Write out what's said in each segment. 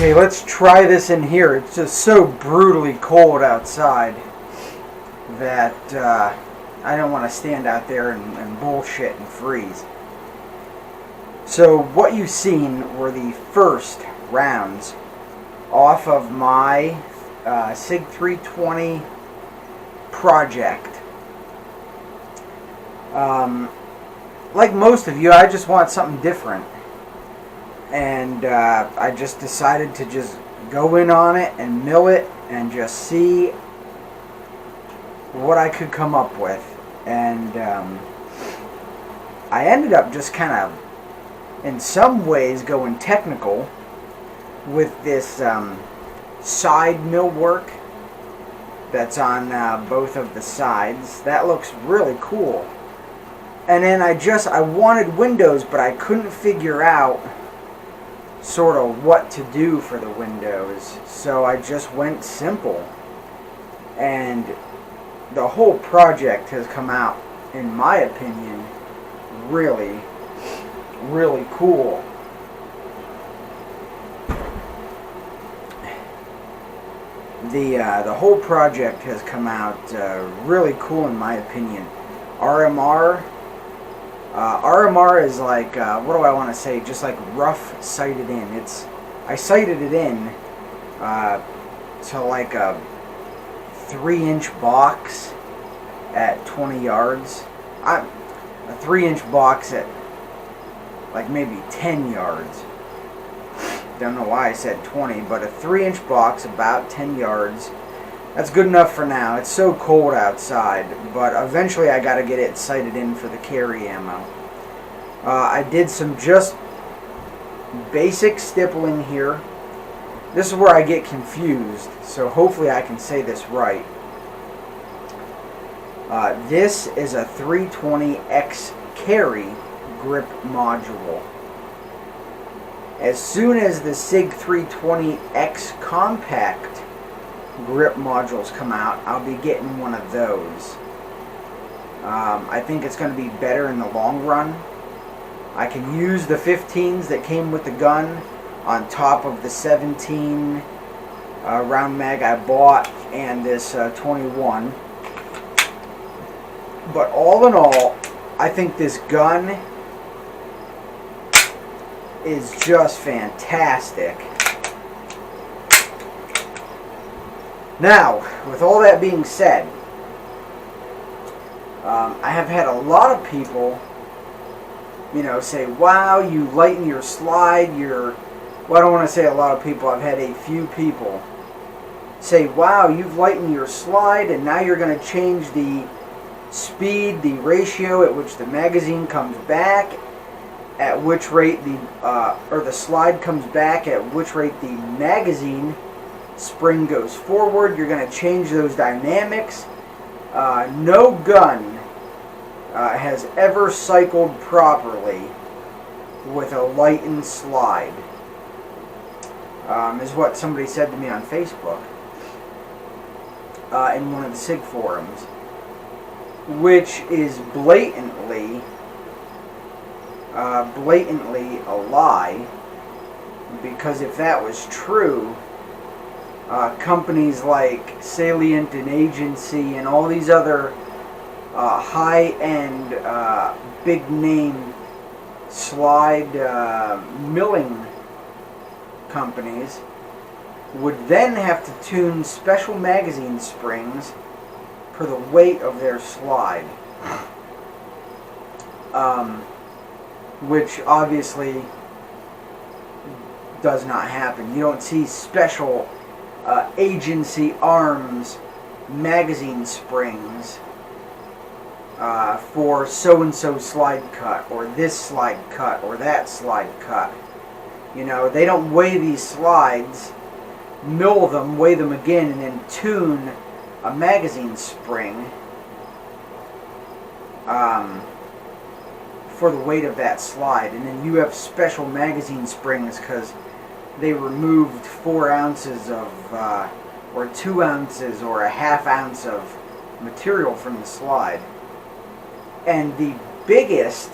Okay, let's try this in here. It's just so brutally cold outside that I don't want to stand out there and bullshit and freeze. So what you've seen were the first rounds off of my SIG 320 project. Like most of you, I just want something different. And I just decided to just go in on it and mill it and just see what I could come up with. And I ended up just kind of, in some ways, going technical with this side mill work that's on both of the sides. That looks really cool. And then I wanted windows, but I couldn't figure out sort of what to do for the windows, so I just went simple, and the whole project has come out, in my opinion, really, really cool. The whole project has come out really cool, in my opinion. RMR is like, what do I want to say, just like rough sighted in. I sighted it in to like a 3-inch box at 20 yards. A 3-inch box at like maybe 10 yards. Don't know why I said 20, but a 3-inch box about 10 yards. That's good enough for now. It's so cold outside, but eventually I got to get it sighted in for the carry ammo. I did some just basic stippling here. This is where I get confused, so hopefully I can say this right. This is a 320X carry grip module. As soon as the SIG 320X compact grip modules come out, I'll be getting one of those. I think it's going to be better in the long run. I can use the 15s that came with the gun on top of the 17 round mag I bought and this 21. But all in all, I think this gun is just fantastic. Now, with all that being said, I have had a lot of people, say, wow, you lighten your slide, well, I don't want to say a lot of people, I've had a few people say, wow, you've lightened your slide and now you're going to change the speed, the ratio at which the magazine comes back, at which rate the slide comes back, at which rate the magazine spring goes forward. You're going to change those dynamics. No gun has ever cycled properly with a lightened slide, is what somebody said to me on Facebook in one of the SIG forums, which is blatantly a lie, because if that was true, companies like Salient and Agency and all these other high-end, big-name slide milling companies would then have to tune special magazine springs for the weight of their slide, which obviously does not happen. You don't see special Agency Arms magazine springs for so-and-so slide cut, or this slide cut, or that slide cut. They don't weigh these slides, mill them, weigh them again, and then tune a magazine spring for the weight of that slide. And then you have special magazine springs because they removed 4 ounces of, or 2 ounces, or a half ounce of material from the slide. And the biggest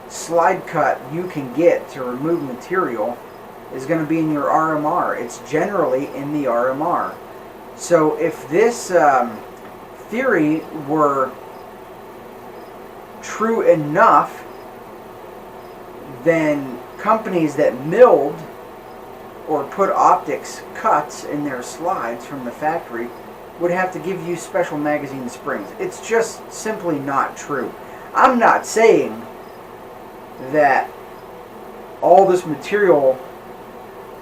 slide cut you can get to remove material is going to be in your RMR. It's generally in the RMR. So if this theory were true enough, then companies that milled or put optics cuts in their slides from the factory would have to give you special magazine springs. It's just simply not true. I'm not saying that all this material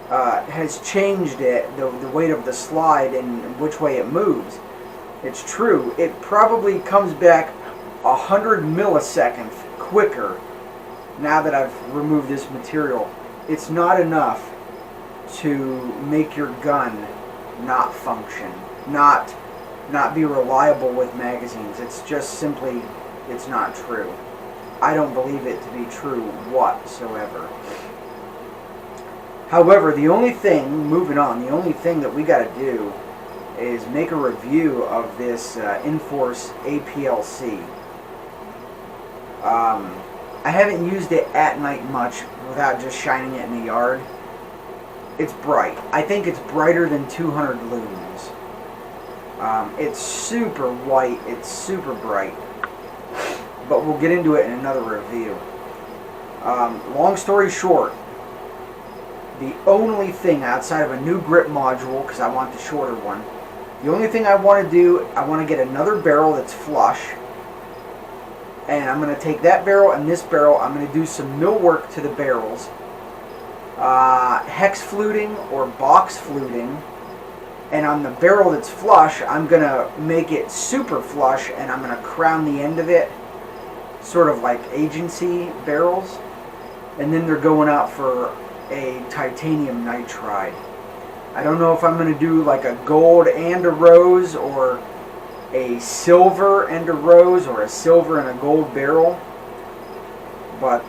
has changed it, the weight of the slide and which way it moves. It's true. It probably comes back 100 milliseconds quicker now that I've removed this material. It's not enough to make your gun not function, not be reliable with magazines. It's just simply, it's not true. I don't believe it to be true whatsoever. However, the only thing, moving on, the only thing that we got to do is make a review of this Inforce APLC. I haven't used it at night much without just shining it in the yard. It's bright. I think it's brighter than 200 lumens. It's super white. It's super bright. But we'll get into it in another review. Long story short, the only thing outside of a new grip module, because I want the shorter one, the only thing I want to do, I want to get another barrel that's flush. And I'm going to take that barrel and this barrel, I'm going to do some millwork to the barrels. Hex fluting or box fluting. And on the barrel that's flush, I'm going to make it super flush and I'm going to crown the end of it, sort of like agency barrels. And then they're going out for a titanium nitride. I don't know if I'm going to do like a gold and a rose, or a silver and a rose, or a silver and a gold barrel. But,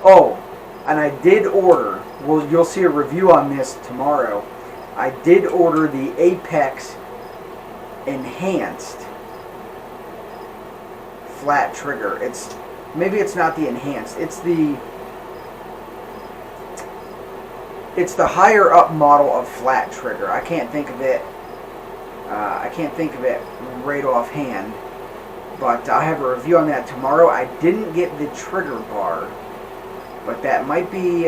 oh, and I did order, well, you'll see a review on this tomorrow. I did order the Apex Enhanced flat trigger. Maybe it's not the enhanced, it's the higher up model of flat trigger. I can't think of it. Right offhand, but I have a review on that tomorrow. I didn't get the trigger bar, but that might be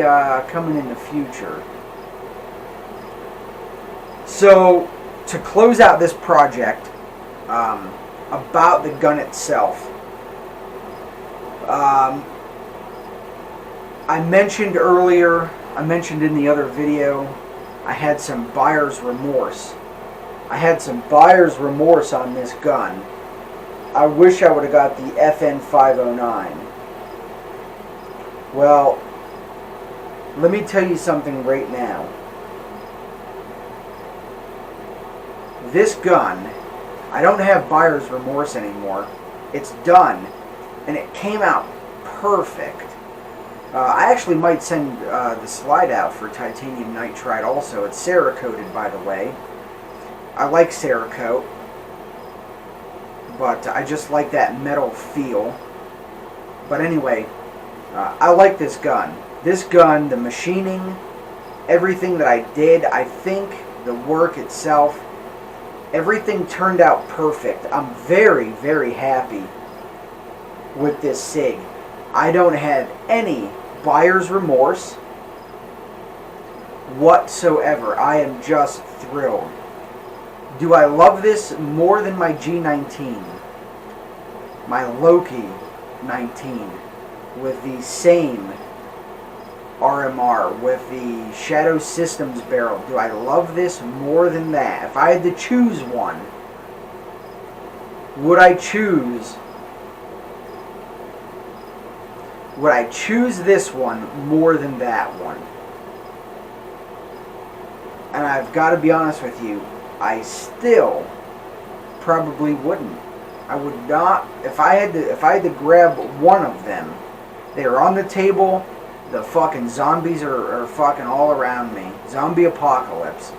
coming in the future. So, to close out this project, about the gun itself, I mentioned earlier, I mentioned in the other video, I had some buyer's remorse. I had some buyer's remorse on this gun. I wish I would have got the FN509. Well, let me tell you something right now. This gun, I don't have buyer's remorse anymore. It's done, and it came out perfect. I actually might send the slide out for titanium nitride also. It's Cerakoted, by the way. I like Cerakote, but I just like that metal feel. But anyway, I like this gun. This gun, the machining, everything that I did, I think the work itself, everything turned out perfect. I'm very, very happy with this SIG. I don't have any buyer's remorse whatsoever. I am just thrilled. Do I love this more than my G19? My Loki 19 with the same RMR, with the Shadow Systems barrel. Do I love this more than that? If I had to choose one, would I choose this one more than that one? And I've got to be honest with you, I still probably wouldn't. I would not. If I had to grab one of them, they are on the table. The fucking zombies are fucking all around me. Zombie apocalypse.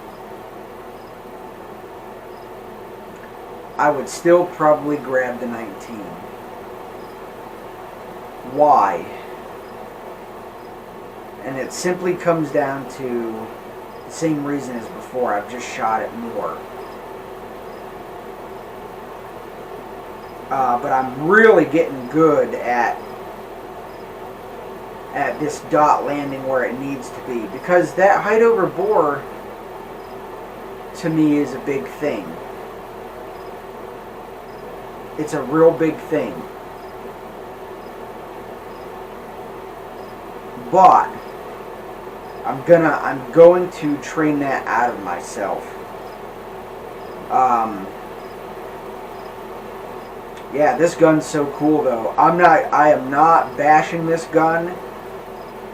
I would still probably grab the 19. Why? And it simply comes down to the same reason as before. I've just shot it more. But I'm really getting good at this dot landing where it needs to be, because that height over bore to me is a big thing. It's a real big thing. But I'm going to train that out of myself. Yeah, this gun's so cool though. I am not bashing this gun.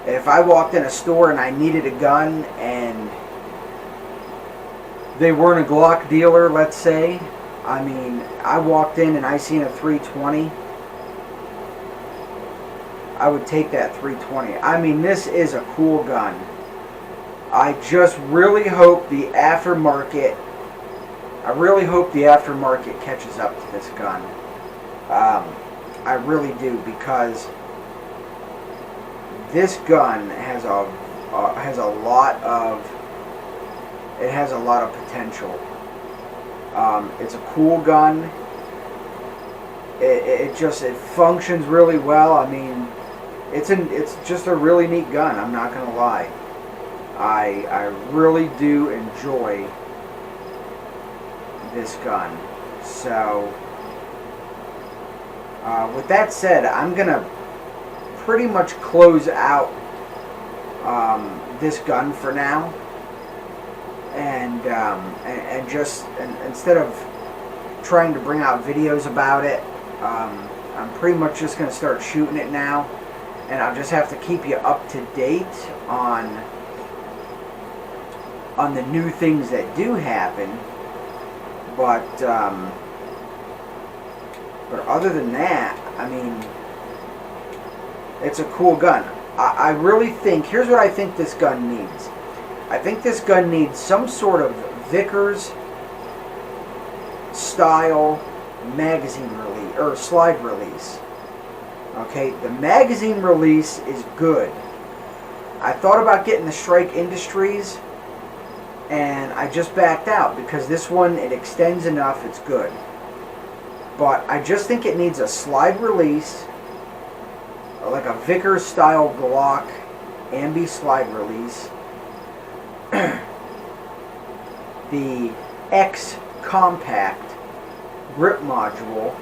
If I walked in a store and I needed a gun and they weren't a Glock dealer, let's say, I mean, I walked in and I seen a 320, I would take that 320. I mean, this is a cool gun. I just really hope the aftermarket catches up to this gun. I really do, because this gun has a lot of potential. It's a cool gun. It functions really well. I mean, it's just a really neat gun. I'm not gonna lie. I really do enjoy this gun. So, with that said, I'm gonna pretty much close out this gun for now, and instead of trying to bring out videos about it, I'm pretty much just gonna start shooting it now, and I'll just have to keep you up to date on the new things that do happen. But other than that, I mean, it's a cool gun. I really think, here's what I think this gun needs. I think this gun needs some sort of Vickers style magazine release, or slide release. Okay, the magazine release is good. I thought about getting the Strike Industries, and I just backed out, because this one, it extends enough, it's good. But I just think it needs a slide release, like a Vickers style Glock ambi slide release. The X compact grip module,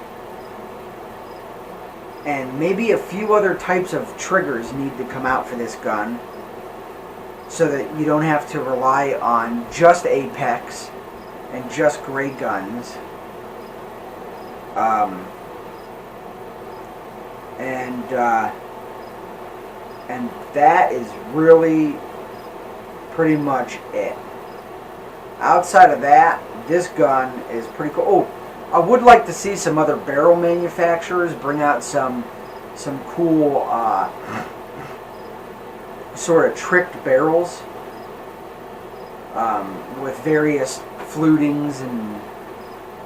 and maybe a few other types of triggers need to come out for this gun, so that you don't have to rely on just Apex and just gray guns. And that is really pretty much it. Outside of that, this gun is pretty cool. Oh, I would like to see some other barrel manufacturers bring out some cool sort of tricked barrels with various flutings and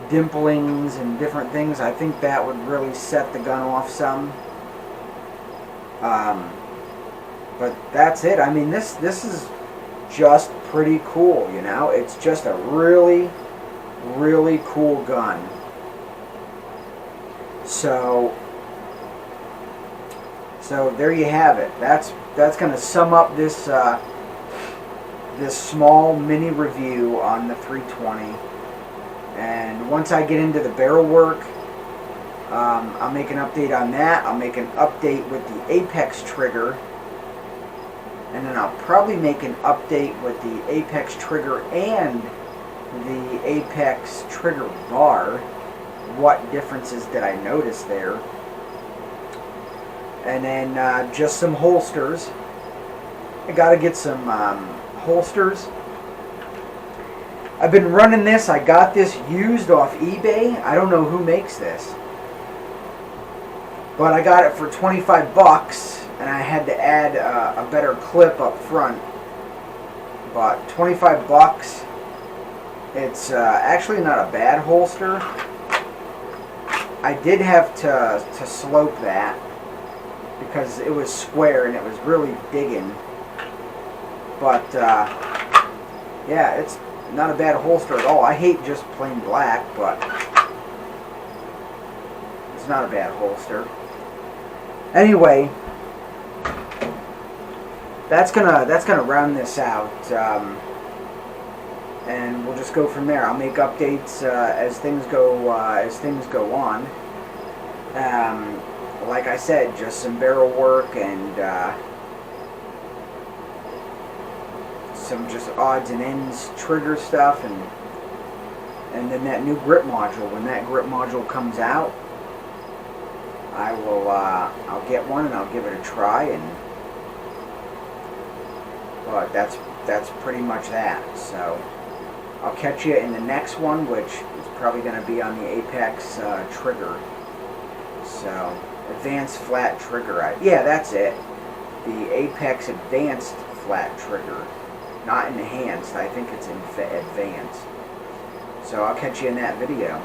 dimplings and different things. I think that would really set the gun off some. But that's it. I mean, this is just pretty cool, you know? It's just a really, really cool gun. So there you have it. That's going to sum up this this small mini review on the 320. And once I get into the barrel work, I'll make an update on that. I'll make an update with the Apex trigger, and then I'll probably make an update with the Apex trigger and the Apex trigger bar. What differences did I notice there? And then just some holsters. I gotta get some holsters. I've been running this. I got this used off eBay. I don't know who makes this, but I got it for 25 bucks, and I had to add a better clip up front. But 25 bucks. It's actually not a bad holster. I did have to slope that because it was square and it was really digging. But yeah, it's not a bad holster at all. I hate just plain black, but it's not a bad holster. Anyway, that's gonna round this out, and we'll just go from there. I'll make updates as things go on. Like I said, just some barrel work and some just odds and ends trigger stuff, and then that new grip module. When that grip module comes out, I will I'll get one and I'll give it a try, but that's pretty much that. So I'll catch you in the next one, which is probably going to be on the Apex trigger. So advanced flat trigger. Yeah, that's it. The Apex advanced flat trigger, not enhanced. I think it's in advanced. So I'll catch you in that video.